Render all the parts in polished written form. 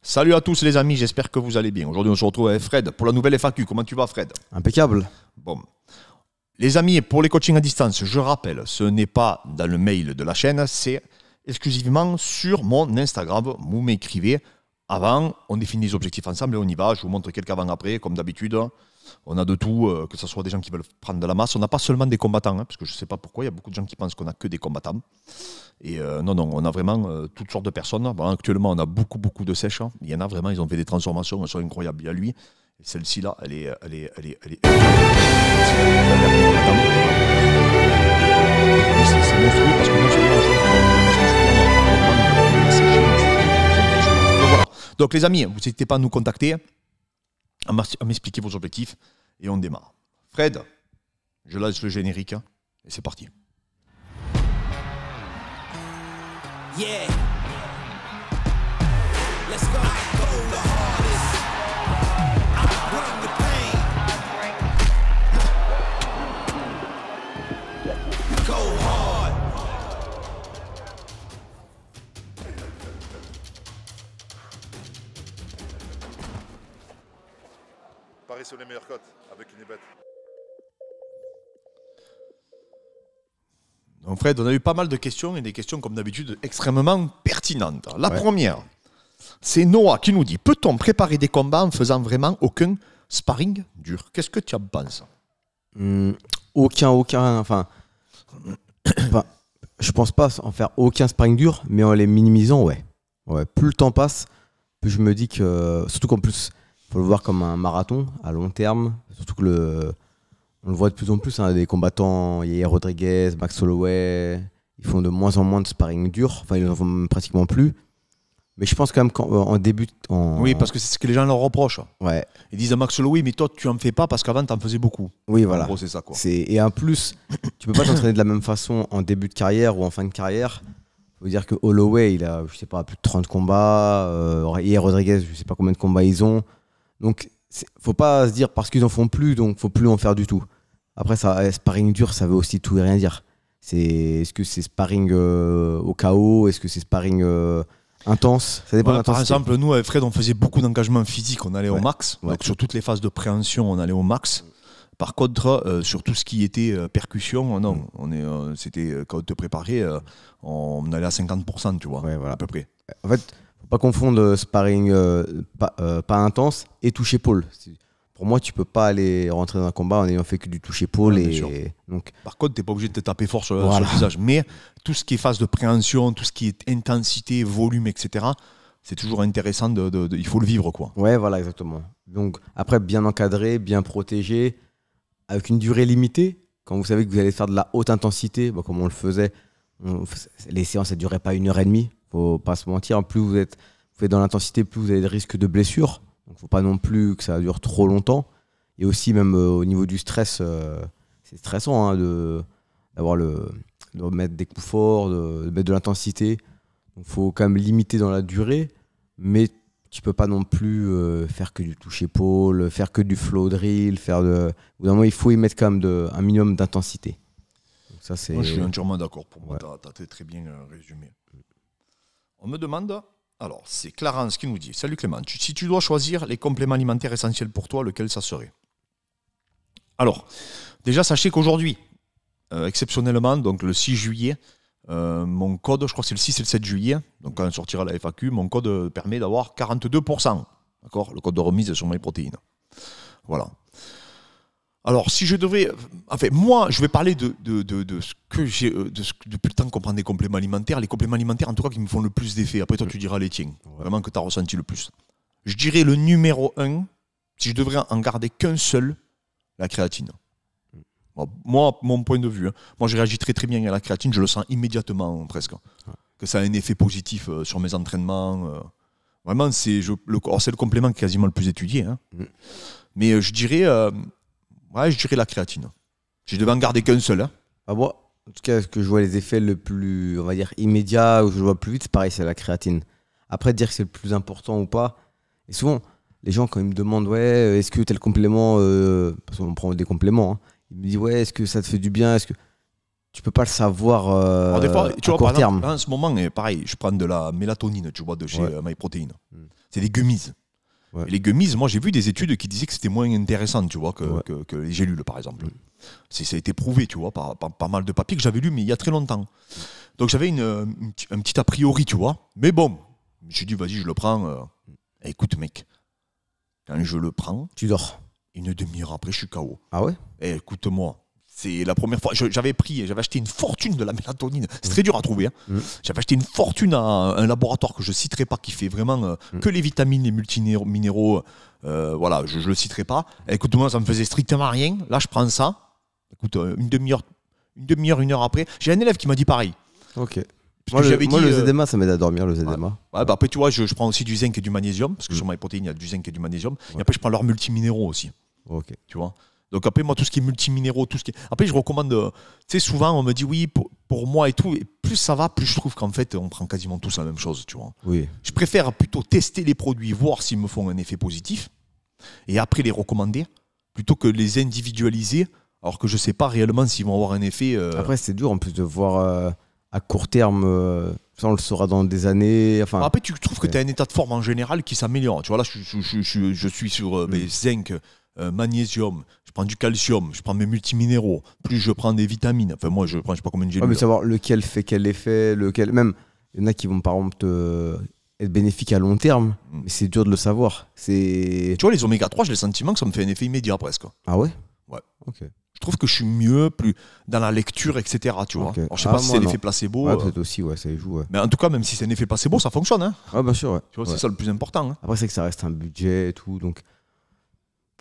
Salut à tous les amis, j'espère que vous allez bien. Aujourd'hui on se retrouve avec Fred pour la nouvelle FAQ. Comment tu vas Fred? Impeccable. Bon. Les amis, pour les coachings à distance, je rappelle, ce n'est pas dans le mail de la chaîne, c'est exclusivement sur mon Instagram. Vous m'écrivez avant, on définit les objectifs ensemble et on y va. Je vous montre quelques avant-après, comme d'habitude. On a de tout, que ce soit des gens qui veulent prendre de la masse. On n'a pas seulement des combattants, parce que je ne sais pas pourquoi, il y a beaucoup de gens qui pensent qu'on n'a que des combattants. Et non, on a vraiment toutes sortes de personnes. Bon, actuellement, on a beaucoup de sèches. Il y en a vraiment, ils ont fait des transformations, elles sont incroyables. Il y a lui, et celle-ci là, elle est c'est monstrueux parce que non seulement donc voilà. Donc les amis, vous n'hésitez pas à nous contacter, à m'expliquer vos objectifs et on démarre. Fred, je lance le générique et c'est parti. Yeah. Let's go. I go the hardest. I bring the pain. Go hard. Paris sur les meilleures cotes avec une bête. Donc Fred, on a eu pas mal de questions et des questions comme d'habitude extrêmement pertinentes. La première, c'est Noah qui nous dit: peut-on préparer des combats en faisant vraiment aucun sparring dur? Qu'est-ce que tu en penses? Aucun, enfin, je pense pas en faire aucun sparring dur, mais en les minimisant, ouais. Plus le temps passe, plus je me dis que, surtout qu'en plus, il faut le voir comme un marathon à long terme, surtout que on le voit de plus en plus, des combattants, Yair Rodriguez, Max Holloway, ils font de moins en moins de sparring dur, enfin ils en font pratiquement plus. Mais je pense quand même qu'en début... Oui, parce que c'est ce que les gens leur reprochent. Ouais. Ils disent à Max Holloway, mais toi tu en fais pas parce qu'avant tu en faisais beaucoup. Oui, voilà. En gros, c'est ça quoi. Et en plus, tu peux pas t'entraîner de la même façon en début de carrière ou en fin de carrière. Il faut dire que Holloway, il a, je sais pas, plus de 30 combats, Yair Rodriguez, je sais pas combien de combats ils ont. Donc, faut pas se dire parce qu'ils en font plus, donc faut plus en faire du tout. Après, ça, sparring dur, ça veut aussi tout et rien dire. Est-ce que c'est sparring au KO? Est-ce que c'est sparring intense? Ça dépend de l'intensité. Par exemple, nous, avec Fred, on faisait beaucoup d'engagement physique, on allait au max. Ouais. Donc, sur toutes les phases de préhension, on allait au max. Par contre, sur tout ce qui était percussion, non. C'était quand on te préparait, on allait à 50%, tu vois, voilà. à peu près. En fait, faut pas confondre sparring pas intense et touche-épaule. Pour moi, tu peux pas aller rentrer dans un combat en ayant fait que du touche-épaule. Donc... Par contre, tu n'es pas obligé de te taper fort sur le visage. Mais tout ce qui est phase de préhension, tout ce qui est intensité, volume, etc., c'est toujours intéressant, il faut le vivre, quoi. Ouais, voilà, exactement. Donc, après, bien encadré, bien protégé, avec une durée limitée. Quand vous savez que vous allez faire de la haute intensité, comme on le faisait, les séances, elles ne duraient pas 1h30. Faut pas se mentir. Plus vous êtes dans l'intensité, plus vous avez de risques de blessures. Donc, faut pas non plus que ça dure trop longtemps. Et aussi, même au niveau du stress, c'est stressant de mettre des coups forts, de mettre de l'intensité. Donc, faut quand même limiter dans la durée, mais tu peux pas non plus faire que du touche-épaule, faire que du flow drill, au bout d'un moment, il faut y mettre quand même un minimum d'intensité. Moi, je suis entièrement d'accord. Pour moi, tu as très bien résumé. On me demande... Alors, c'est Clarence qui nous dit: salut Clément, si tu dois choisir les compléments alimentaires essentiels pour toi, lequel ça serait? Alors, déjà, sachez qu'aujourd'hui, exceptionnellement, donc le 6 juillet, mon code, je crois que c'est le 6 et le 7 juillet, donc quand on sortira la FAQ, mon code permet d'avoir 42%. D'accord? Le code de remise sur MyProtein. Voilà. Alors, si je devrais... Enfin, moi, je vais parler de ce que j'ai... depuis le temps qu'on prend des compléments alimentaires. Les compléments alimentaires, en tout cas, qui me font le plus d'effet. Après, toi, tu diras les tiens. Vraiment que tu as ressenti le plus. Je dirais le numéro 1, si je devrais en garder qu'un seul, la créatine. Bon, moi, mon point de vue, moi, je réagis très bien à la créatine. Je le sens immédiatement, presque. Que ça a un effet positif sur mes entraînements. Vraiment, c'est le complément qui est quasiment le plus étudié. Mais je dirais... je dirais la créatine. Si je devais en garder qu'un seul. Moi, en tout cas, ce que je vois les effets le plus, on va dire, immédiat, où je vois plus vite, c'est pareil, c'est la créatine. Après, dire que c'est le plus important ou pas. Et souvent, les gens, quand ils me demandent, est-ce que tel complément, parce qu'on prend des compléments, ils me disent, est-ce que ça te fait du bien? Est-ce que tu peux pas le savoir des fois, tu vois, à court par terme. exemple, en ce moment, pareil, je prends de la mélatonine, tu vois, de chez MyProtein. c'est des gummies. Ouais. Et les gummies, moi j'ai vu des études qui disaient que c'était moins intéressant, tu vois, que les gélules par exemple. Ça a été prouvé, tu vois, par pas mal de papiers que j'avais lus, mais il y a très longtemps. Donc j'avais un petit a priori, tu vois. Mais bon, je me suis dit, vas-y, je le prends. Écoute, mec, quand je le prends, Tu dors. une demi-heure après, je suis KO. Ah ouais? Écoute-moi. C'est la première fois. J'avais acheté une fortune de la mélatonine. C'est très dur à trouver. Hein. J'avais acheté une fortune à un laboratoire que je ne citerai pas, qui fait vraiment que les vitamines, les multiminéraux. Voilà, je ne le citerai pas. Écoute-moi, ça me faisait strictement rien. Là, je prends ça. Écoute, une demi-heure, une heure après. J'ai un élève qui m'a dit pareil. Ok. Parce que Moi, le ZMA, ça m'aide à dormir, le ZMA. Ouais, bah après, tu vois, je prends aussi du zinc et du magnésium. Parce que sur mes protéines, il y a du zinc et du magnésium. Et après, je prends leurs multiminéraux aussi. Ok. Tu vois. Donc après, moi, tout ce qui est multiminéraux, tout ce qui est... Après, je recommande... Tu sais, souvent, on me dit, oui, pour moi et tout. Et plus ça va, plus je trouve qu'en fait, on prend quasiment tous la même chose, tu vois. Oui. Je préfère plutôt tester les produits, voir s'ils me font un effet positif, et après les recommander, plutôt que les individualiser, alors que je ne sais pas réellement s'ils vont avoir un effet... Après, c'est dur en plus de voir à court terme... ça, on le saura dans des années. Enfin, après, tu trouves que tu as un état de forme en général qui s'améliore. Tu vois, là, je suis sur mes zinc... magnésium, je prends du calcium, je prends mes multiminéraux, plus je prends des vitamines. Enfin, moi, je prends, je sais pas combien de gélules. mais savoir lequel fait quel effet, même, il y en a qui vont par exemple être bénéfiques à long terme, mais c'est dur de le savoir. Tu vois, les oméga 3, j'ai le sentiment que ça me fait un effet immédiat presque. Ah ouais? Ouais. Ok. Je trouve que je suis mieux, plus dans la lecture, etc. Tu vois. Okay. Alors, je sais pas si c'est l'effet placebo. Ouais, peut-être aussi, ouais, ça y joue. Ouais. Mais en tout cas, même si c'est un effet placebo, ça fonctionne. Hein. Ouais, bien sûr. Ouais. Tu vois, c'est ça le plus important. Hein. Après, c'est que ça reste un budget et tout, donc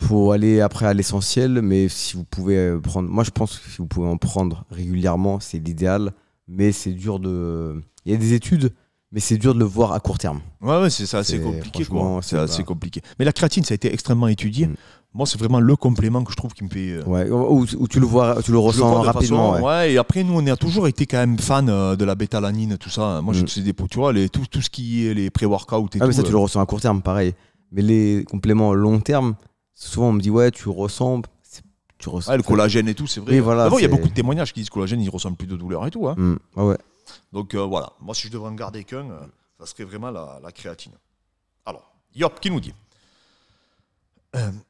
faut aller après à l'essentiel, mais si vous pouvez prendre, moi je pense que si vous pouvez en prendre régulièrement, c'est l'idéal, mais c'est dur de... Il y a des études, mais c'est dur de le voir à court terme. Ouais, c'est assez compliqué, quoi. C'est assez compliqué. Mais la créatine, ça a été extrêmement étudié. Moi, c'est vraiment le complément que je trouve qui me fait... Ouais, où tu le vois, tu le ressens rapidement. Façon, ouais, et après, nous, on a toujours été quand même fans de la bétalanine, tout ça. Moi, je sais des pots, tu vois, tout ce qui est les pré-workouts et tout. Mais ça, tu le ressens à court terme, pareil. Mais les compléments long terme, souvent on me dit, ouais, tu ressens... le collagène et tout, c'est vrai. Oui, voilà, il y a beaucoup de témoignages qui disent que le collagène, il ressent plus de douleur et tout. Hein. Ouais. Donc voilà, moi, si je devrais en garder qu'un, ça serait vraiment la créatine. Alors, Yop qui nous dit...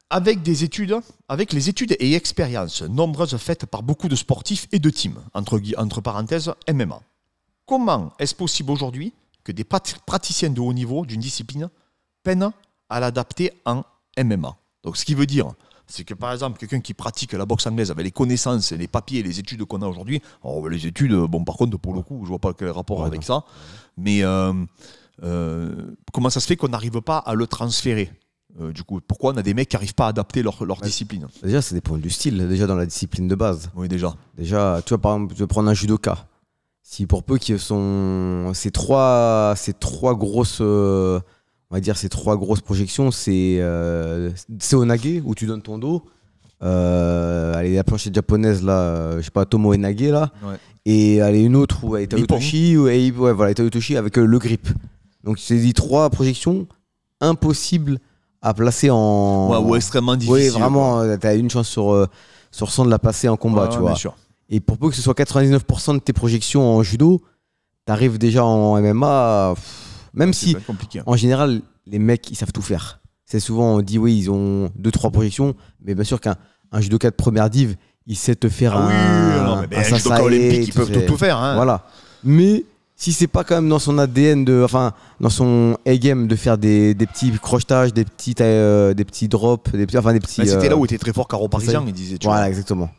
avec les études et expériences nombreuses faites par beaucoup de sportifs et de teams, entre parenthèses MMA, comment est-ce possible aujourd'hui que des praticiens de haut niveau d'une discipline peinent à l'adapter en MMA? Donc ce qui veut dire, c'est que par exemple, quelqu'un qui pratique la boxe anglaise avec les connaissances, les papiers, les études qu'on a aujourd'hui, les études, bon par contre pour le coup, je vois pas quel rapport avec ça, mais comment ça se fait qu'on n'arrive pas à le transférer? Du coup, pourquoi on a des mecs qui n'arrivent pas à adapter leur discipline? Déjà, ça dépend du style, déjà dans la discipline de base. Oui, déjà. Déjà, tu vois, par exemple, tu veux prendre un judoka. Si pour peu qu'ils sont ces trois grosses, on va dire ces trois grosses projections, c'est Onage où tu donnes ton dos. Allez, la planchette japonaise là, je sais pas, Tomo Enage là. Ouais. Et allez, une autre où Ita Utoshi, Ita Utoshi avec le grip. Donc c'est dit trois projections impossibles à placer en... ou extrêmement difficile. Oui, vraiment, tu as une chance sur 100 de la passer en combat, tu vois. Bien sûr. Et pour peu que ce soit 99% de tes projections en judo, tu arrives déjà en MMA, même si, en général, les mecs, ils savent tout faire. C'est souvent, on dit, oui, ils ont 2-3 projections, mais bien sûr qu'un judoka de première div, il sait te faire un judoka olympique, ils peuvent tout faire. Hein. Voilà. Mais... si c'est pas quand même dans son ADN, dans son A-game de faire des petits crochetages, des petits drops, des petits. C'était là où il était très fort Caro Parisien, il disait. Voilà, exactement.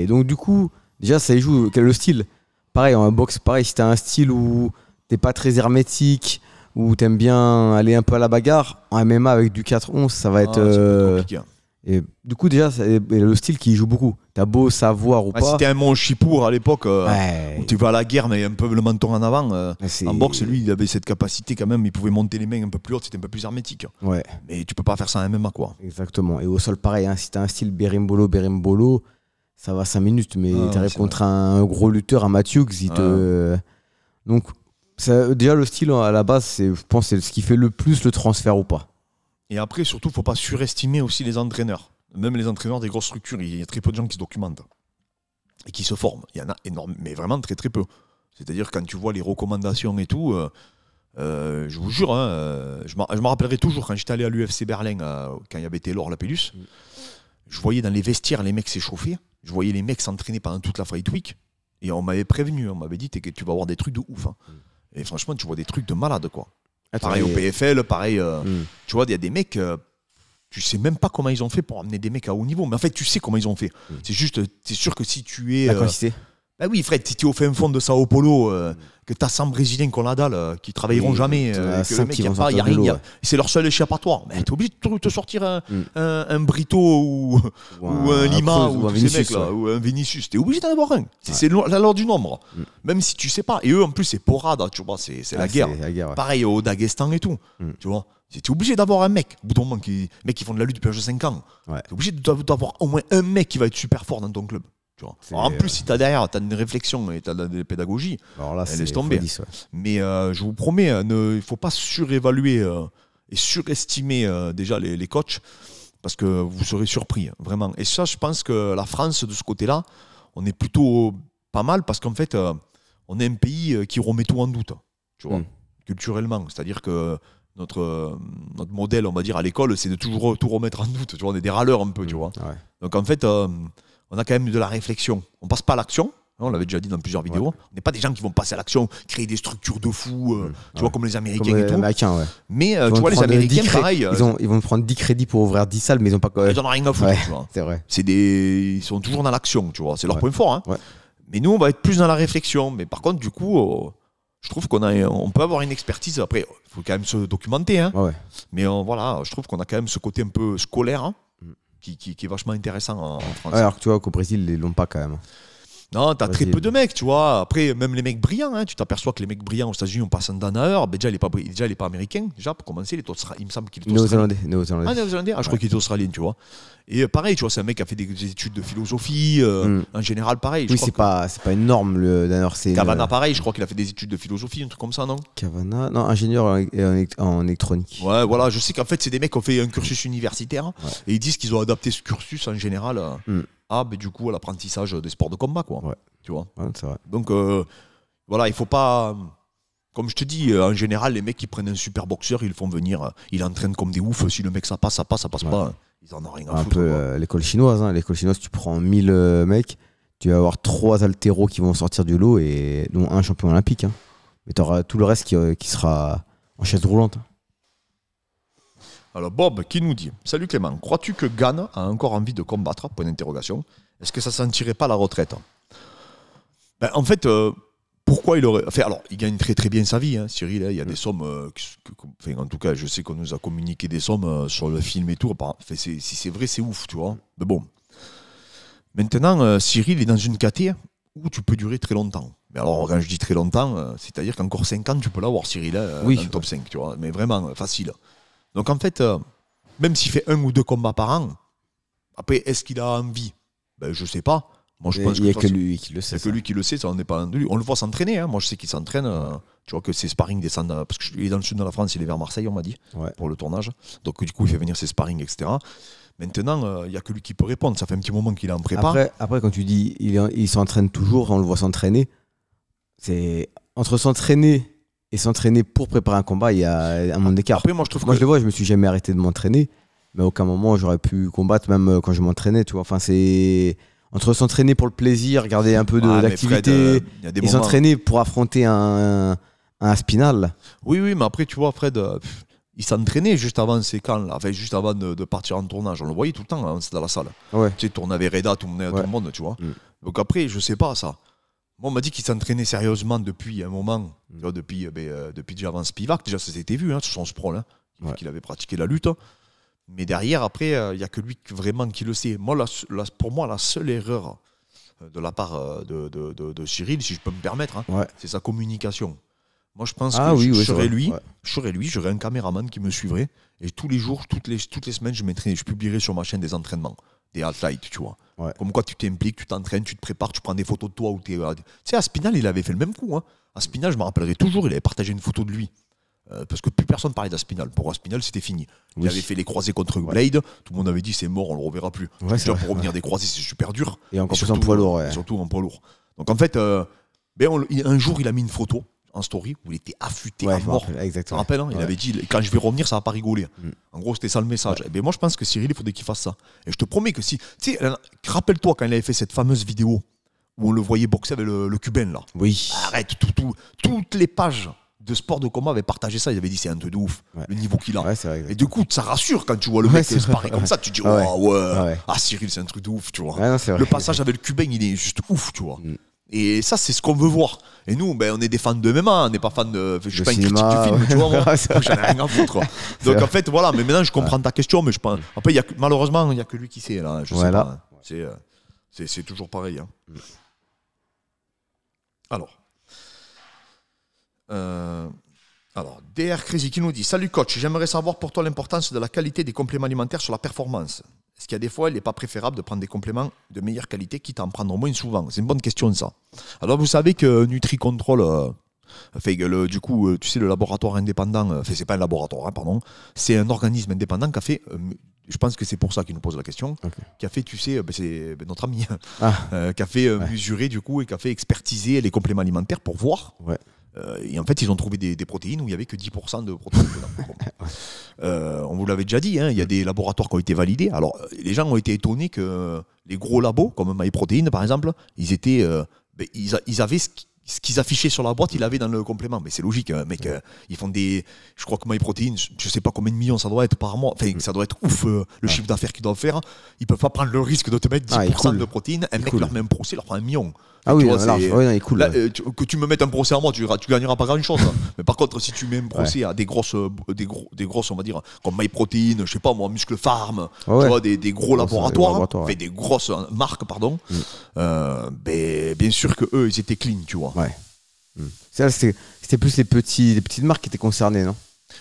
Donc du coup, déjà ça y joue. Le style, pareil, en boxe, pareil, si t'as un style où t'es pas très hermétique, où t'aimes bien aller un peu à la bagarre, en MMA avec du 4-11, ça va être compliqué. Et du coup, déjà, c'est le style qui joue beaucoup. T'as beau savoir ou pas. Si t'es un mon Chipour à l'époque, où tu vas à la guerre, mais un peu le menton en avant, en boxe, lui, il avait cette capacité quand même. Il pouvait monter les mains un peu plus hautes, c'était un peu plus hermétique. Ouais. Mais tu peux pas faire ça en MMA, quoi. Exactement. Et au sol, pareil, hein, si t'as un style berimbolo, ça va 5 minutes, mais t'arrives contre un gros lutteur, un Matthews, donc, déjà, le style à la base, je pense, c'est ce qui fait le plus le transfert ou pas. Et après, surtout, il ne faut pas surestimer aussi les entraîneurs. Même les entraîneurs des grosses structures, il y a très peu de gens qui se documentent et qui se forment. Il y en a énormément, mais vraiment très très peu. C'est-à-dire quand tu vois les recommandations et tout, Je vous jure, hein, je me rappellerai toujours quand j'étais allé à l'UFC Berlin, quand il y avait Taylor Lapellus, je voyais dans les vestiaires les mecs s'échauffer, je voyais les mecs s'entraîner pendant toute la Fight Week, et on m'avait prévenu, on m'avait dit que tu vas avoir des trucs de ouf. Hein. Et franchement, tu vois des trucs de malade, quoi. Pareil au PFL, pareil, tu vois, il y a des mecs, tu sais même pas comment ils ont fait pour amener des mecs à haut niveau, mais en fait, tu sais comment ils ont fait. C'est juste, c'est sûr que si tu es... La quantité. Bah oui, Fred, si tu es au fin fond de Sao Paulo, que tu as 100 Brésiliens qu'on la dalle, qui travailleront jamais, que le mec, il n'y a rien, c'est leur seul échappatoire. Mais tu es obligé de te sortir un Brito ou un Lima ou un Vinicius, ou un Vinicius. Tu es obligé d'en avoir un. C'est la loi du nombre. Même si tu sais pas. Et eux, en plus, c'est Porrada, tu vois, c'est la guerre. Pareil au Daghestan et tout. Tu vois. Tu es obligé d'avoir un mec. Au bout d'un moment, mecs qui font de la lutte depuis 5 ans. Tu es obligé d'avoir au moins un mec qui va être super fort dans ton club. Alors, en plus, si tu as derrière, tu as une réflexion et tu as de la pédagogie, alors là, laisse tomber. Mais je vous promets, il ne faut pas surévaluer et surestimer déjà les coachs, parce que vous serez surpris, vraiment. Et ça, je pense que la France, de ce côté-là, on est plutôt pas mal, parce qu'en fait, on est un pays qui remet tout en doute, tu vois, culturellement. C'est-à-dire que notre modèle, on va dire, à l'école, c'est de toujours tout remettre en doute. Tu vois, on est des râleurs un peu, tu vois. Ouais. Donc, en fait... on a quand même de la réflexion. On passe pas à l'action. On l'avait déjà dit dans plusieurs vidéos. Ouais. On n'est pas des gens qui vont passer à l'action, créer des structures de fous, tu vois, comme les Américains et tout. Mais tu vois, les Américains, pareil. Ils vont prendre 10 crédits pour ouvrir 10 salles, mais ils n'ont pas. Ils n'en ont rien à foutre. Tu vois. C'est vrai. Ils sont toujours dans l'action, tu vois. C'est leur point fort. Hein. Ouais. Mais nous, on va être plus dans la réflexion. Mais par contre, du coup, je trouve on peut avoir une expertise. Après, il faut quand même se documenter. Hein. Ouais. Mais voilà, je trouve qu'on a quand même ce côté un peu scolaire. Hein. Qui est vachement intéressant en France. Ouais, alors que tu vois qu'au Brésil, ils l'ont pas quand même. Non, t'as très peu de mecs, tu vois. Après, même les mecs brillants, hein, tu t'aperçois que les mecs brillants aux États-Unis, on passe un donneur. Déjà, il est pas américain. Déjà, pour commencer, il me semble qu'il est néo-zélandais. Ah, néo-zélandais. Je crois qu'il est australien, tu vois. Et pareil, tu vois, c'est un mec qui a fait des études de philosophie. En général, pareil. Oui, c'est pas énorme le donneur. Cavana, pareil, je crois qu'il a fait des études de philosophie, un truc comme ça, non? Cavana, non, ingénieur en électronique. Ouais, voilà, je sais qu'en fait, c'est des mecs qui ont fait un cursus universitaire et ils disent qu'ils ont adapté ce cursus en général à du coup, à l'apprentissage des sports de combat, quoi. Ouais. Tu vois, c'est vrai. Donc voilà, il faut pas, comme je te dis, en général, les mecs qui prennent un super boxeur, ils le font venir, ils entraînent comme des oufs. Si le mec ça passe pas, ils en ont rien à foutre. Un peu l'école chinoise, hein. L'école chinoise, tu prends 1000 mecs, tu vas avoir 3 haltéros qui vont sortir du lot, et dont un champion olympique. Hein. Mais tu auras tout le reste qui sera en chaise roulante. Alors Bob qui nous dit: salut Clément, crois-tu que Gane a encore envie de combattre? Point d'interrogation. Est-ce que ça sentirait pas la retraite? Ben, en fait, pourquoi il aurait... Enfin, alors, il gagne très très bien sa vie, hein, Cyril. Il y a des sommes... enfin, en tout cas, je sais qu'on nous a communiqué des sommes sur le film et tout. Enfin, si c'est vrai, c'est ouf, tu vois. Mais bon. Maintenant, Cyril est dans une caté où tu peux durer très longtemps. Mais alors, quand je dis très longtemps, c'est-à-dire qu'encore 5 ans, tu peux l'avoir, Cyril, dans le top 5, tu vois. Mais vraiment, facile. Donc, en fait, même s'il fait 1 ou 2 combats par an, après, est-ce qu'il a envie? Ben, je sais pas. Moi, je pense il n'y a que lui qui le sait. Il n'y a que lui qui le sait, ça, on n'est pas de lui. On le voit s'entraîner. Hein. Moi, je sais qu'il s'entraîne. Tu vois que ses sparring descendent. Parce qu'il est dans le sud de la France, il est vers Marseille, on m'a dit, pour le tournage. Donc, du coup, il fait venir ses sparring, etc. Maintenant, il n'y a que lui qui peut répondre. Ça fait un petit moment qu'il est en prépa. Après, quand tu dis il s'entraîne toujours, on le voit s'entraîner. C'est entre s'entraîner et s'entraîner pour préparer un combat, il y a un monde d'écart. Après, moi, je le vois, je me suis jamais arrêté de m'entraîner. Mais à aucun moment, j'aurais pu combattre, même quand je m'entraînais. Tu vois. Enfin, c'est... Entre s'entraîner pour le plaisir, garder un peu d'activité, et s'entraîner pour affronter un Aspinal. Oui, mais après, tu vois, Fred, il s'entraînait juste avant ces camps, là, enfin, juste avant de partir en tournage. On le voyait tout le temps hein, dans la salle. Ouais. Tu sais, tourner avec Reda, tout le monde, tu vois. Donc après, je sais pas ça. Moi, on m'a dit qu'il s'entraînait sérieusement depuis un moment, tu vois, depuis déjà avant Spivak. Déjà, ça s'était vu hein, sur son sprawl, hein, qu'il avait pratiqué la lutte. Mais derrière, après, il n'y a que lui vraiment qui le sait. Moi, pour moi, la seule erreur de la part de Cyril, si je peux me permettre, hein, c'est sa communication. Moi, je pense que je serais lui, j'aurais un caméraman qui me suivrait. Et tous les jours, toutes les semaines, je publierais sur ma chaîne des entraînements, des highlights, tu vois. Ouais. Comme quoi, tu t'impliques, tu t'entraînes, tu te prépares, tu prends des photos de toi. Tu sais, Aspinal, il avait fait le même coup. Hein. Aspinal, je me rappellerai toujours, il avait partagé une photo de lui. Parce que plus personne parlait d'Aspinal. Pour Aspinal, c'était fini. Il avait fait les croisés contre Blade. Tout le monde avait dit c'est mort, on le reverra plus. Ouais, déjà, pour revenir des croisés, c'est super dur. Et encore plus en poids lourd. Surtout en poids lourd. Donc en fait, un jour, il a mis une photo. en story où il était affûté Ouais, à je me mort. rappelle, Tu te exactement. rappelles, hein, il Ouais. avait dit quand je vais revenir, ça va pas rigoler. En gros, c'était ça le message. Et ben moi, je pense que Cyril, il faudrait qu'il fasse ça. Et je te promets que si. Tu sais, rappelle-toi quand il avait fait cette fameuse vidéo où on le voyait boxer avec le Cubain, là. Oui. Arrête, toutes les pages de sport de combat avaient partagé ça. Ils avaient dit c'est un truc de ouf, Ouais. le niveau qu'il a. Ouais, c'est vrai. Et du coup, ça rassure quand tu vois le Ouais, mec c'est se vrai, parer comme ouais. ça. Tu te dis, Ouais. oh ouais, Ouais. ah Cyril, c'est un truc de ouf, tu vois. Ouais, non, c'est vrai. Le passage avec le Cubain, il est juste ouf, tu vois. Mm. Et ça, c'est ce qu'on veut voir. Et nous, ben, on est des fans de MMA, on n'est pas fans de. Je suis De pas une critique cinéma, du film, ouais. tu vois, moi. Ouais, c'est vrai. J'en ai rien à foutre. quoi. Donc vrai. en fait, voilà, mais maintenant je comprends ta question, mais je pense. Après, malheureusement, il n'y a que lui qui sait, là. Je sais Voilà. pas. hein. C'est toujours pareil. hein. Alors. DR Crazy qui nous dit: Salut coach, j'aimerais savoir pour toi l'importance de la qualité des compléments alimentaires sur la performance. Est-ce qu'il y a des fois, il n'est pas préférable de prendre des compléments de meilleure qualité, quitte à en prendre moins souvent? C'est une bonne question, ça. Alors, vous savez que NutriControl, du coup, tu sais, le laboratoire indépendant, enfin, c'est pas un laboratoire, hein, pardon, c'est un organisme indépendant qui a fait, je pense que c'est pour ça qu'il nous pose la question, qui a fait, tu sais, c'est notre ami, qui a fait mesurer, du coup, et qui a fait expertiser les compléments alimentaires pour voir. Ouais. Et en fait, ils ont trouvé des protéines où il n'y avait que 10% de protéines dedans. On vous l'avait déjà dit, hein, il y a des laboratoires qui ont été validés. Alors, les gens ont été étonnés que les gros labos, comme MyProtein par exemple, ils avaient ce qu'ils affichaient sur la boîte, ils l'avaient dans le complément. Mais c'est logique, hein, mec. Ils font des. Je crois que MyProtein, je sais pas combien de millions ça doit être par mois. Enfin, ça doit être ouf le chiffre d'affaires qu'ils doivent faire. Ils peuvent pas prendre le risque de te mettre 10% de protéines. Un mec leur met un procès, leur prend 1 million. Ah oui, tu vois, large. Ouais, non, il est cool. Là, Ouais. que tu me mettes un procès à moi, tu gagneras pas grand chose. Mais par contre, si tu mets un procès à des grosses, on va dire, comme MyProtein, je sais pas moi, Muscle Farm, tu vois, des gros laboratoires, ouais. des grosses marques, pardon, ben, bien sûr que eux, ils étaient clean, tu vois. Ouais. C'était plus les petites marques qui étaient concernées, non?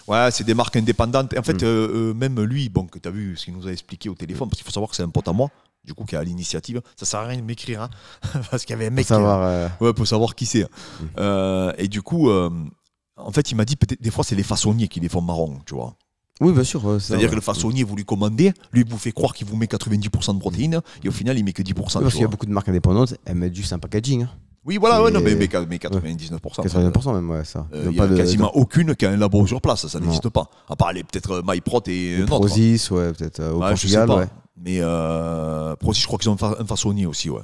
Ouais, c'est des marques indépendantes. Et en fait, même lui, bon, que tu as vu ce qu'il nous a expliqué au téléphone, parce qu'il faut savoir que c'est un pote à moi, du coup, qui a l'initiative. Ça sert à rien de m'écrire, hein, parce qu'il y avait un mec pour savoir qui c'est. Et du coup, en fait, il m'a dit peut-être des fois, c'est les façonniers qui les font marron, tu vois. Oui, bien sûr. C'est-à-dire que le façonnier, vous lui commandez, lui, il vous fait croire qu'il vous met 90% de protéines, et au final, il met que 10%. Parce qu'il y a beaucoup de marques indépendantes, elles mettent juste un packaging. Hein. Oui, voilà, ouais, non, mais 99%. 99% même, ouais, ça. Il n'y a quasiment aucune qui a un labo sur place, ça n'existe pas. À part peut-être MyProt et un autre. Prozis, ouais, peut-être au Portugal, ouais. Mais Prozis, je crois qu'ils ont un façonnier aussi, ouais.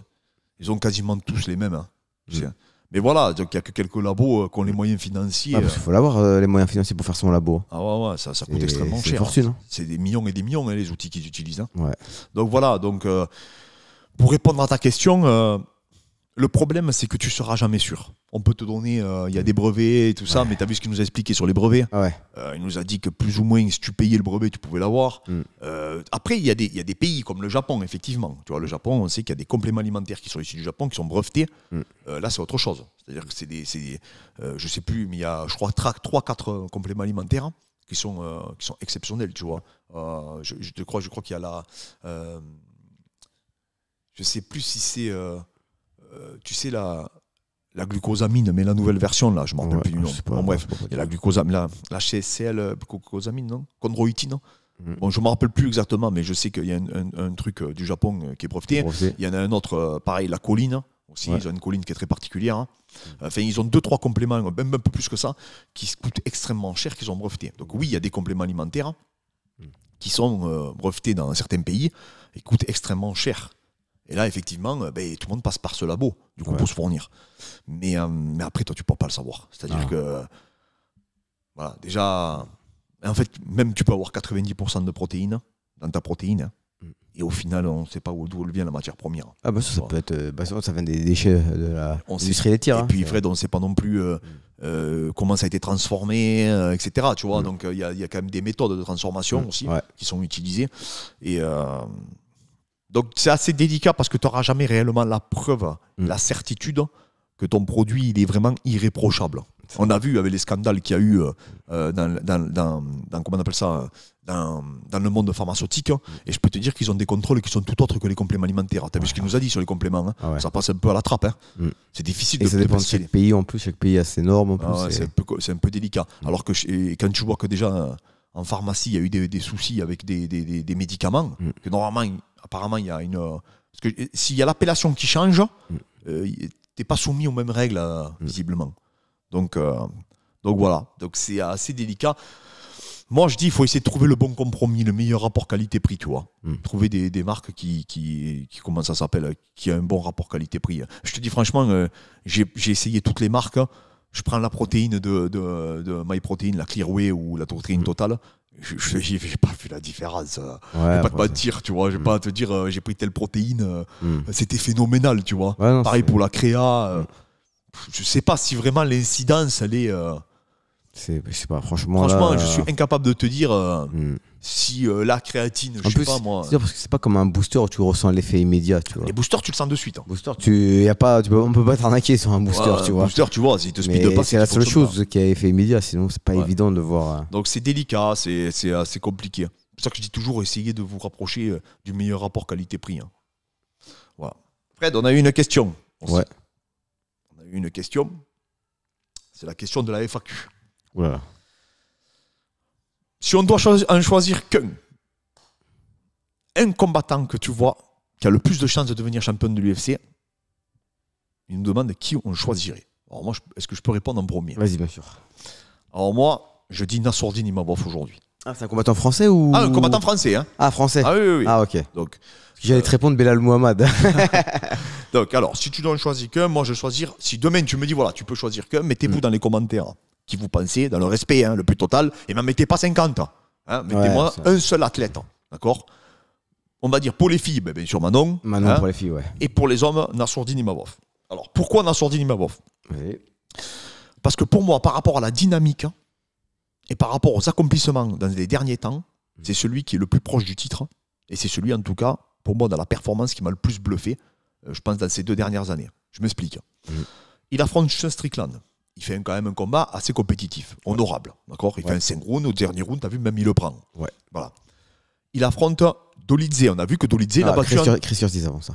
Ils ont quasiment tous les mêmes. Hein, tu sais. Mais voilà, donc il n'y a que quelques labos qui ont les moyens financiers. Parce qu'il faut l'avoir, les moyens financiers pour faire son labo. Ah ouais, ça coûte extrêmement cher. C'est une fortune. Hein. C'est des millions et des millions, hein, les outils qu'ils utilisent. Hein. Ouais. Donc voilà, pour répondre à ta question, le problème, c'est que tu ne seras jamais sûr. On peut te donner, il y a des brevets et tout ça, mais tu as vu ce qu'il nous a expliqué sur les brevets. Ouais. Il nous a dit que plus ou moins, si tu payais le brevet, tu pouvais l'avoir. Après, il y a des pays comme le Japon, effectivement. Tu vois, le Japon, on sait qu'il y a des compléments alimentaires qui sont issus du Japon, qui sont brevetés. Là, c'est autre chose. C'est-à-dire que je sais plus, mais il y a, je crois, 3-4 compléments alimentaires qui sont exceptionnels, tu vois. Je crois qu'il y a la... je sais plus si c'est... tu sais, la glucosamine, mais la nouvelle version, là, je ne me rappelle plus du nom. Bon, bref, il y a la glucosamine, la CCL, glucosamine, non? Chondroïtine, non? Bon, je ne me rappelle plus exactement, mais je sais qu'il y a un truc du Japon qui est breveté. Il y en a un autre, pareil, la choline aussi. Ils ont une choline qui est très particulière. Hein. Enfin, ils ont 2-3 compléments, même un peu plus que ça, qui coûtent extrêmement cher, qu'ils ont brevetés. Donc oui, il y a des compléments alimentaires qui sont brevetés dans certains pays et coûtent extrêmement cher. Et là, effectivement, tout le monde passe par ce labo, du coup, pour se fournir. Mais après, toi, tu ne peux pas le savoir. C'est-à-dire que, voilà, déjà, en fait, même tu peux avoir 90% de protéines dans ta protéine, et au final, on ne sait pas d'où vient la matière première. Ah bah ça peut être, ça vient des déchets de l'industrie laitière. Et puis, Fred, on ne sait pas non plus comment ça a été transformé, etc. Tu vois, donc il y a quand même des méthodes de transformation aussi qui sont utilisées. Et... donc c'est assez délicat parce que tu n'auras jamais réellement la preuve, la certitude que ton produit il est vraiment irréprochable. On a vu avec les scandales qu'il y a eu dans comment on appelle ça, dans le monde pharmaceutique, et je peux te dire qu'ils ont des contrôles qui sont tout autres que les compléments alimentaires. Tu as vu ce qu'il nous a dit sur les compléments, hein. Ça passe un peu à la trappe. Hein. C'est difficile et ça dépend de chaque pays en plus, chaque pays a ses normes en plus. C'est un peu délicat. Alors que quand tu vois que déjà en pharmacie il y a eu des soucis avec des médicaments, que normalement apparemment il y a une... Parce que s'il y a l'appellation qui change, tu n'es pas soumis aux mêmes règles visiblement. Donc voilà, donc c'est assez délicat. Moi, je dis, il faut essayer de trouver le bon compromis, le meilleur rapport qualité-prix, tu vois. Trouver des marques qui comment ça s'appelle, qui a un bon rapport qualité-prix. Je te dis franchement, j'ai essayé toutes les marques. Je prends la protéine de MyProtein, la Clearway ou la protéine totale. J'ai pas vu la différence. Je vais pas te mentir, tu vois. Je vais pas te dire, j'ai pris telle protéine. C'était phénoménal, tu vois. Ouais, non, pareil pour la créa. Je sais pas si vraiment l'incidence, elle est... je sais pas, franchement. Franchement, là, je suis incapable de te dire si la créatine, en je plus, sais pas moi. c'est parce que c'est pas comme un booster où tu ressens l'effet immédiat, tu vois. Les boosters, tu le sens de suite. Hein. Booster, on peut pas t'arnaquer sur un booster, Ouais, tu vois. Booster, tu vois, s'il te speed Mais pas, c'est la seule fonctionne chose qui a effet immédiat, sinon c'est pas Ouais. évident de voir. pas. Donc c'est délicat, c'est assez compliqué. C'est pour ça que je dis toujours, essayez de vous rapprocher du meilleur rapport qualité-prix. Hein. Voilà. Fred, on a eu une question. Ouais. On a eu une question. C'est la question de la FAQ. Oula. Si on doit en choisir qu'un, un combattant que tu vois qui a le plus de chances de devenir champion de l'UFC, il nous demande qui on choisirait. Alors moi, est-ce que je peux répondre en premier? Vas-y, bien sûr. Alors moi, je dis Nassourdine Imavov aujourd'hui. Ah, c'est un combattant français ou. Ah, un combattant français, hein? Ah, français. Ah oui, oui, oui. Ah, ok. Donc, J'allais te répondre Belal Mohamed. donc, alors, si tu dois en choisir qu'un, moi je vais choisir. Si demain tu me dis, voilà, tu peux choisir qu'un, mettez-vous dans les commentaires qui vous pensez, dans le respect, hein, le plus total, et m'en mettez pas 50. Hein, mettez-moi Ouais, un seul athlète. D'accord? On va dire pour les filles, ben, bien sûr Manon. Manon hein, pour les filles, ouais. et pour les hommes, Nassourdine Imavov. Alors, pourquoi Nassourdine Imavov? Oui. Parce que pour moi, par rapport à la dynamique hein, et par rapport aux accomplissements dans les derniers temps, c'est celui qui est le plus proche du titre. Et c'est celui, en tout cas, pour moi, dans la performance qui m'a le plus bluffé, je pense, dans ces 2 dernières années. Je m'explique. Il affronte Sean Strickland. Il fait quand même un combat assez compétitif, honorable. D'accord? Il fait un 5 rounds. Au dernier round, tu as vu, même il le prend. Ouais. Voilà. Il affronte Dolidze. On a vu que Dolidze, il a battu... Chris Curtis avant ça.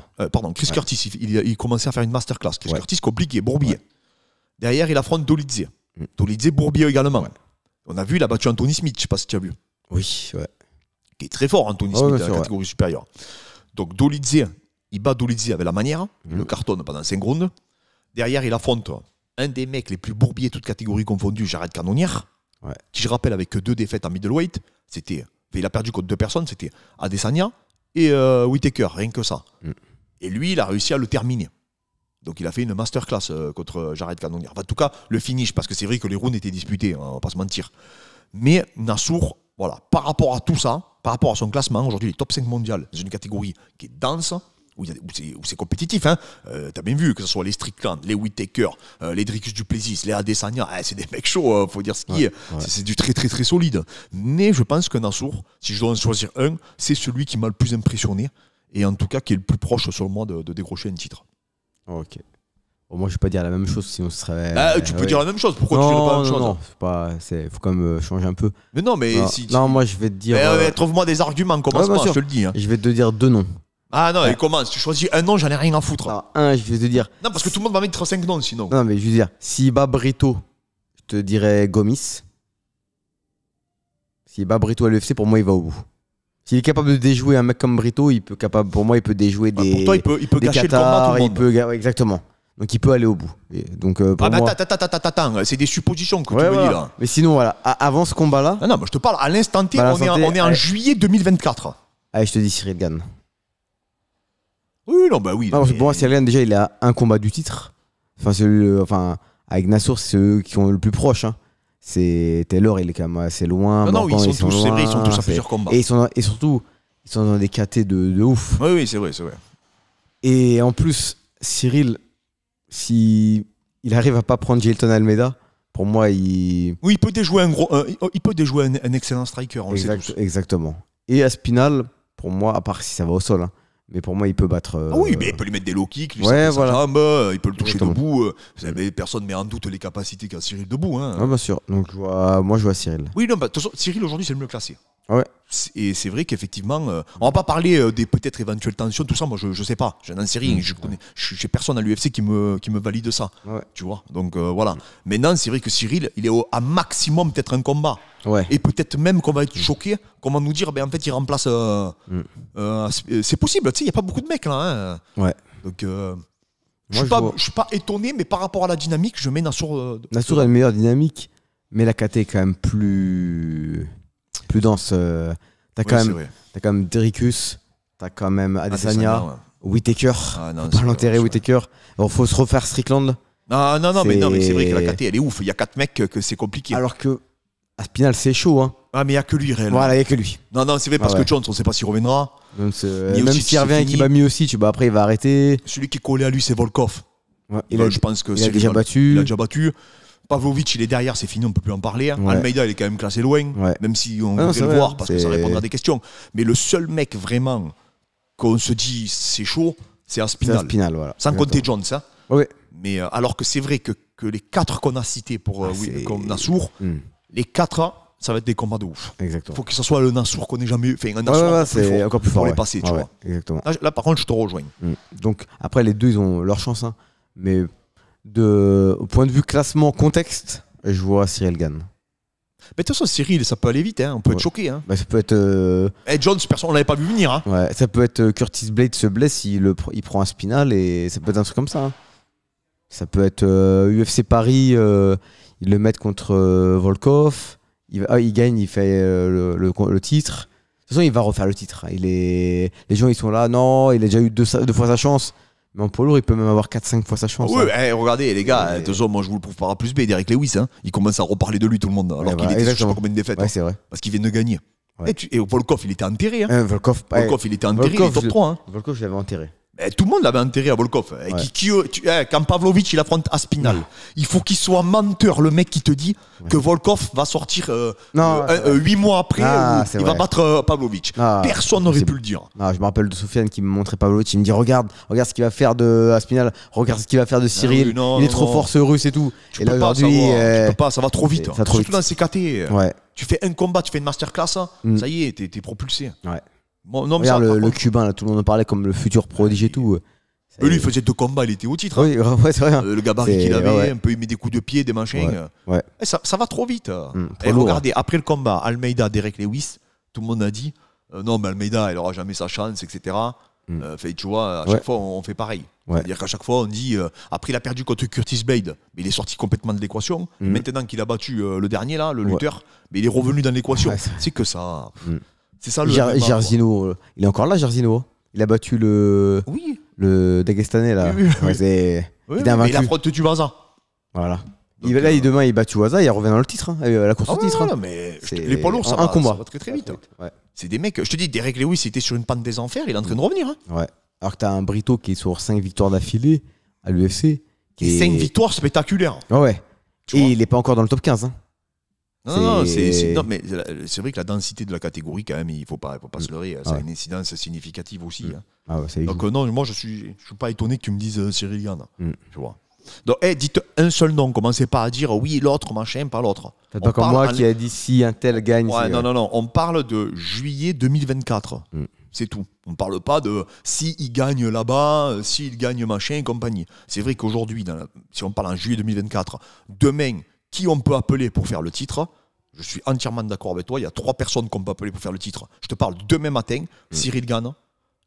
Chris Curtis. Il commençait à faire une masterclass. Chris Curtis, compliqué, Bourbier. Derrière, il affronte Dolidze. Dolidze, Bourbier également. On a vu, il a battu Anthony Smith, je ne sais pas si tu as vu. Oui, ouais. Qui est très fort, Anthony Smith, bien dans la catégorie supérieure. Donc Dolidze, il bat Dolidze avec la manière, il le cartonne pendant 5 rounds. Derrière, il affronte un des mecs les plus bourbiers, toutes catégories confondues, Jared Cannonier, qui, je rappelle, avec que 2 défaites en middleweight, il a perdu contre 2 personnes, c'était Adesanya et Whittaker, rien que ça. Et lui, il a réussi à le terminer. Donc il a fait une masterclass contre Jared Cannonier. Enfin, en tout cas, le finish, parce que c'est vrai que les rounds étaient disputés, on va pas se mentir. Mais Nassour, voilà, par rapport à tout ça, par rapport à son classement, aujourd'hui il est top 5 mondial dans une catégorie qui est dense, où c'est compétitif. Hein. T'as bien vu que ce soit les Strickland, les Whittaker, les Dricus Duplessis, les Adesanya, c'est des mecs chauds, faut dire ce qui est. C'est du très très très solide. Mais je pense que Nassour, si je dois en choisir un, c'est celui qui m'a le plus impressionné et en tout cas qui est le plus proche selon moi de décrocher un titre. Ok. Bon, moi je vais pas dire la même chose sinon ce serait. Tu peux dire la même chose, pourquoi tu dirais pas la même chose? Non, faut quand même changer un peu. Mais non, mais si. Non, moi je vais te dire. Trouve-moi des arguments, commence pas, je te le dis. Hein. Je vais te dire 2 noms. Ah non, et commence, tu choisis un nom, j'en ai rien à foutre. Alors, un, je vais te dire. Non, parce que tout le monde va mettre 5 noms sinon. Non, mais je veux dire, s'il bat Brito, je te dirais Gomis. S'il bat Brito à l'UFC, pour moi, il va au bout. S'il est capable de déjouer un mec comme Brito, pour moi, il peut déjouer des. Pour toi, il peut des gâcher Qatars, le combat tout le monde. exactement. Donc il peut aller au bout. Et donc, pour moi... Attends, c'est des suppositions que tu me dis là. Mais sinon, voilà, avant ce combat-là. Non, moi je te parle à l'instant T, on est en juillet 2024. Allez, je te dis Cyril gagne. Oui, non, bah oui. Non, parce que pour moi, Cyril gagne, déjà, il a un combat du titre. Avec Nassour, c'est ceux qui sont le plus proches. Hein. C'est Taylor, il est quand même assez loin. Non, ils sont tous, c'est vrai, ils sont tous à plusieurs combats. Et surtout, ils sont dans des KT de ouf. Oui, c'est vrai. Et en plus, Cyril, si il arrive à pas prendre Jailton Almeida, pour moi, Oui, il peut déjouer un excellent striker, on le sait tous. Exactement. Et Aspinal, pour moi, à part si ça va au sol, hein, mais pour moi, il peut battre. Oui, mais il peut lui mettre des low kicks, lui sa jambe, il peut le toucher debout. Personne ne met en doute les capacités qu'a Cyril debout. Hein. Ouais, bien sûr. Donc, moi, je vois Cyril. Oui, non, de toute façon, Cyril aujourd'hui, c'est le mieux classé. Ouais. Et c'est vrai qu'effectivement, on va pas parler des peut-être éventuelles tensions, tout ça. Moi, je sais pas. Je n'en sais rien. J'ai personne à l'UFC qui me valide ça. Ouais. Tu vois. Donc voilà. Maintenant, c'est vrai que Cyril, il est à maximum peut-être un combat. Ouais. Et peut-être même qu'on va être choqué. Comment nous dire, en fait, il remplace. C'est possible. Tu sais, il y a pas beaucoup de mecs là. Hein. Ouais. Donc. Je ne suis pas étonné, mais par rapport à la dynamique, je mets Nassour. Nassour a une meilleure dynamique, mais la KT est quand même plus dense. T'as quand même Derricus, t'as quand même Adesanya, Whittaker. Faut pas l'enterrer, Whittaker. Alors, faut se refaire Strickland. Non, mais c'est vrai que la KT, elle est ouf. Il y a 4 mecs que c'est compliqué. Alors que Aspinal, c'est chaud. Hein. Ah, mais il n'y a que lui, réellement. Voilà, il n'y a que lui. Non, c'est vrai, parce que Jones, on ne sait pas s'il reviendra. Même s'il revient et qu'il bat mieux aussi, après, il va arrêter. Celui qui est collé à lui, c'est Volkov. Ouais, je pense que il a déjà battu. Il a déjà battu. Pavlovic, il est derrière, c'est fini, on ne peut plus en parler. Ouais. Almeida, il est quand même classé loin, même si on voudrait le voir, parce que ça répondra à des questions. Mais le seul mec vraiment qu'on se dit c'est chaud, c'est Aspinal. Voilà. Sans compter Jones. Hein. Ouais. Mais alors que c'est vrai que les 4 qu'on a cités pour comme Nassour, les 4, ça va être des combats de ouf. Exactement. Il faut que ce soit le Nassour qu'on ait jamais fait. Un Nassour c'est encore plus fort. Pour les passer, tu vois. Exactement. Là, par contre, je te rejoins. Donc, après, les deux, ils ont leur chance. Hein. Mais au point de vue classement, contexte, je vois Cyril Gane. Mais de toute façon, Cyril, ça peut aller vite. Hein. On peut être choqué. Hein. Ça peut être. Jones, personne ne l'avait pas vu venir. Hein. Ouais, ça peut être Curtis Blade se blesse, il prend un Spinal et ça peut être un truc comme ça. Hein. Ça peut être UFC Paris, ils le mettent contre Volkov. Il gagne, il fait le titre. De toute façon, il va refaire le titre. Les gens, ils sont là. Non, il a déjà eu 2 fois sa chance. Mais en poids lourd, il peut même avoir 4-5 fois sa chance. Oui, hein. Regardez, les gars, de toute façon, moi je vous le prouve par A plus B. Derek Lewis, hein, il commence à reparler de lui, tout le monde. Alors qu'il était sur je sais pas combien de défaites. Ouais, c'est vrai. Parce qu'il vient de gagner. Ouais. Et Volkov, il était enterré. Hein. Volkov, il était enterré, il est top 3. Hein. Volkov, je l'avais enterré. Tout le monde l'avait enterré à Volkov. Quand Pavlovic il affronte Aspinal, il faut qu'il soit menteur, le mec qui te dit que Volkov va sortir 8 mois après, il va battre Pavlovic. Personne n'aurait pu le dire. Je me rappelle de Sofiane qui me montrait Pavlovic, il me dit regarde ce qu'il va faire de Aspinal, regarde ce qu'il va faire de Cyril, il est trop fort ce russe et tout. Et là aujourd'hui, tu peux pas, ça va trop vite. Surtout dans ces KT. Tu fais un combat, tu fais une masterclass, ça y est, t'es propulsé. Bon, non, regarde le cubain, là, tout le monde en parlait comme le futur prodige et tout. Lui, il faisait 2 combats, il était au titre. Oui, c'est vrai. Le gabarit qu'il avait, un peu, il met des coups de pied, des machins. Ça va trop vite. Et regardez, après le combat, Almeida, Derek Lewis, tout le monde a dit non, mais Almeida, il n'aura jamais sa chance, etc. Tu vois, à chaque fois, on fait pareil. C'est-à-dire qu'à chaque fois, on dit après, il a perdu contre Curtis Blade, mais il est sorti complètement de l'équation. Maintenant qu'il a battu le dernier, là, le lutteur, mais il est revenu dans l'équation. C'est que ça. C'est ça le Jairzinho, il est encore là, Jairzinho. Il a battu le Dagestanais là. Il affronte Tuivasa. Voilà. Demain il bat Tuivasa, il revient dans le titre, la course au titre. Voilà, mais les poids lourds, ça va très très vite. Ouais. C'est des mecs, je te dis, Derek Lewis était sur une pente des enfers, il est en train de revenir. Hein. Ouais. Alors que t'as un Brito qui est sur 5 victoires d'affilée à l'UFC. Et 5 victoires spectaculaires. Ouais. Et il n'est pas encore dans le top 15. Hein. Non, mais c'est vrai que la densité de la catégorie, quand même, il ne faut pas se leurrer. Ça a une incidence significative aussi. Hein. Donc, non, moi, je suis pas étonné que tu me dises Cyril Gane. Tu vois. Donc, dites un seul nom. Commencez pas à dire oui, l'autre, machin, pas l'autre. C'est pas comme moi qui a dit si un tel gagne. Non. On parle de juillet 2024. C'est tout. On ne parle pas de s'il gagne là-bas, s'il gagne machin et compagnie. C'est vrai qu'aujourd'hui, si on parle en juillet 2024, demain, qui on peut appeler pour faire le titre? Je suis entièrement d'accord avec toi. Il y a 3 personnes qu'on peut appeler pour faire le titre. Je te parle demain matin, Cyril Gane,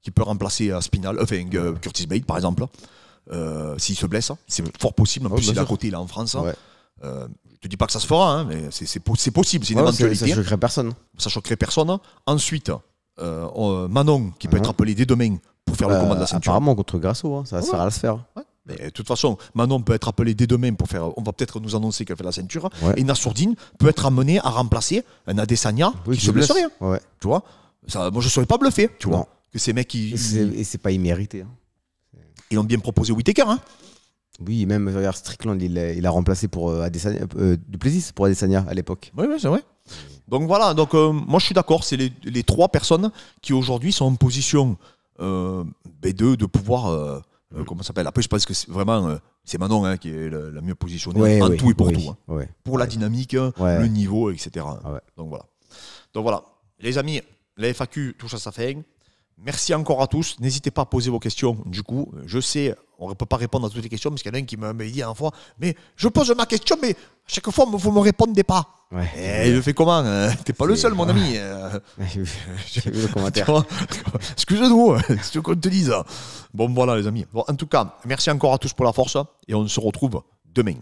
qui peut remplacer Curtis Blade, par exemple, s'il se blesse. C'est fort possible. En plus, il est à côté, il est en France. Je ne te dis pas que ça se fera, hein, mais c'est possible. C'est une éventualité. Ça choquerait personne. Ça choquerait personne. Ensuite, Manon, qui peut être appelé dès demain pour faire le combat de la ceinture. Apparemment, contre Grasso, ça va se faire à la sphère. Mais de toute façon, Manon peut être appelée dès demain pour faire. On va peut-être nous annoncer qu'elle fait la ceinture. Et Nassourdine peut être amené à remplacer un Adesanya qui se blesse rien. Tu vois ça, moi, je ne serais pas bluffé. Tu vois que ces mecs. Et c'est pas immérité. Hein. Ils ont bien proposé Whittaker. Hein. Oui, même regarde, Strickland, il a remplacé pour Adesanya, Duplessis pour Adesanya à l'époque. Oui, c'est vrai. Donc voilà, moi je suis d'accord. C'est les 3 personnes qui aujourd'hui sont en position B2 de pouvoir. Comment ça s'appelle? Après, je pense que c'est vraiment c'est Manon qui est la mieux positionnée en tout et pour tout. Hein. Pour la dynamique, le niveau, etc. Donc voilà. Les amis, la FAQ touche à sa fin. Merci encore à tous. N'hésitez pas à poser vos questions. Du coup, je sais, On ne peut pas répondre à toutes les questions parce qu'il y en a un qui m'a dit à la fois, mais je pose ma question, mais à chaque fois, vous ne me répondez pas. Ouais. Et il le fait comment T'es pas le seul, mon ami. J'ai vu le commentaire. Excuse-nous, c'est ce qu'on te dise. Bon, voilà, les amis. Bon, en tout cas, merci encore à tous pour la force et on se retrouve demain.